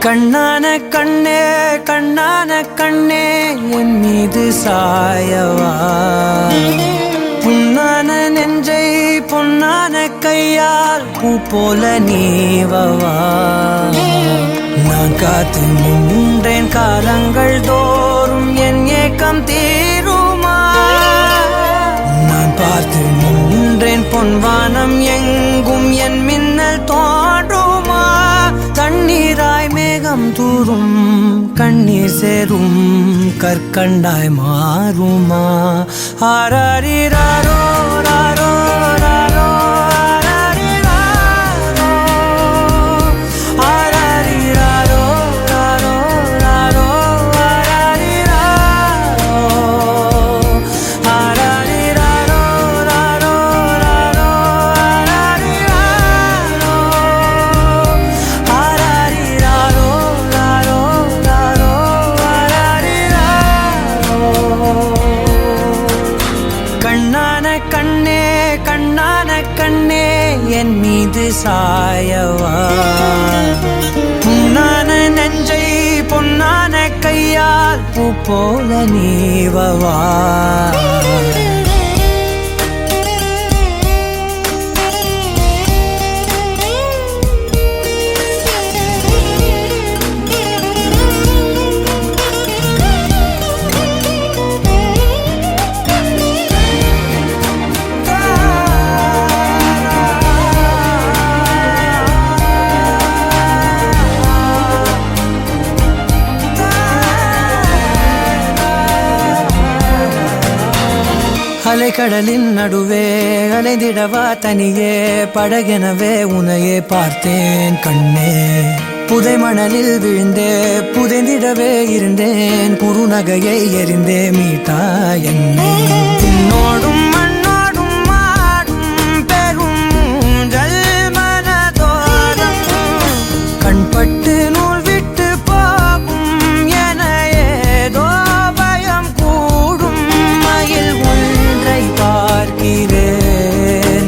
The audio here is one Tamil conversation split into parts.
கண்ணான கண்ணே கண்ணான கண்ணே என் மீது சாயவா, புண்ணான நெஞ்சை பொன்னான கையால் பூ போல நீவவா. நான் காத்து நின்றேன் காலங்கள் தோறும் என் ஏக்கம் தீருமா. நான் பார்த்து நின்றேன் பொன்வானம் எங்கும் என் மின்னல் தோன்றுமா. தண்ணீராய் மேகம் தூரும் கண்ணீர் சேரும் கற்கண்டாய் மாறுமா. ஆராரிராரோ ராரோ ராரோ கண்ணே கண்ணான கண்ணே என் மீது சாயவா, புண்ணான நெஞ்சை பொன்னான கையால் பூ போல நீவவா. அலைக்கடலின் நடுவே அலைந்திடவா தனியே படகெனவே உனையே பார்த்தேன் கண்ணே. புதை மணலில் விழுந்தே புதைந்திடவே இருந்தேன் குறுநகையை எறிந்தே மீட்டா என்னை. உன்னோடும் மண்ணோடும் மாடும் பெரும் ஊஞ்சல் மனதோரம் கண்பட்டு நூல் விட்டு போகும் என ஏதோ பயம் கூடும். மயில் பார்க்கிறேன்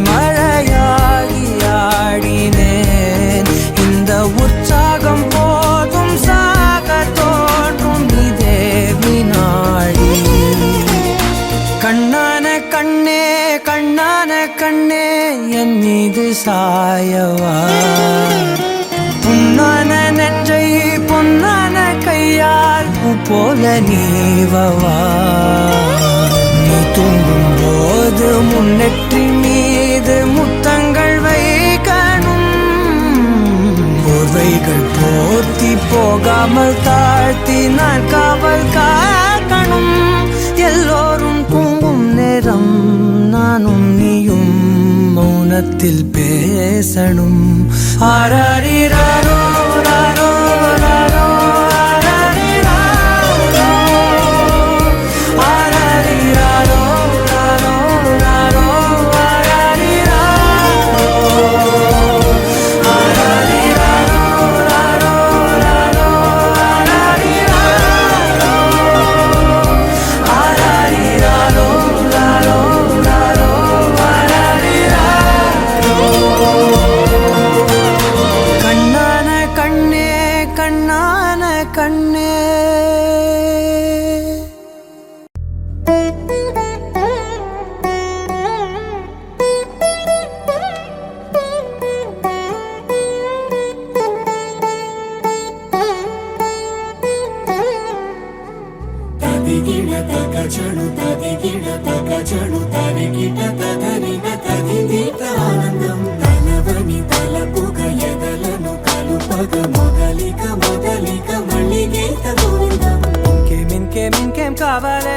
மழையாகி ஆடினேன். இந்த உற்சாகம் போதும் சாக தோன்றும் இதே வினாடி. கண்ணான கண்ணே கண்ணான கண்ணே என் மீது சாயவா, புண்ணான நெஞ்சை பொன்னான கையால் பூ போல நீவவா. நீ தூங்கும் போது முன்னெற்றி மீது முத்தங்கள் வைக்கணும். போர்வைகள் போர்த்தி போகாமல் தாழ்த்தி நான் காவல் காக்கணும். எல்லோரும் தூங்கும் நேரம் நானும் நீயும் மௌனத்தில் பேசணும். ஆராரிராரோ ராரோ ராரோ கண்ணே. తదిగిడ తగచడు తదిగిడ తగచడు తరిగిట తదరిన తదిదీత ఆనందం తలవని తలపుగ ఎదలను కలుపగ మొదలిక మొదలిక మళ్ళీ గీత గోవిందం. ఇంకేం కావాలే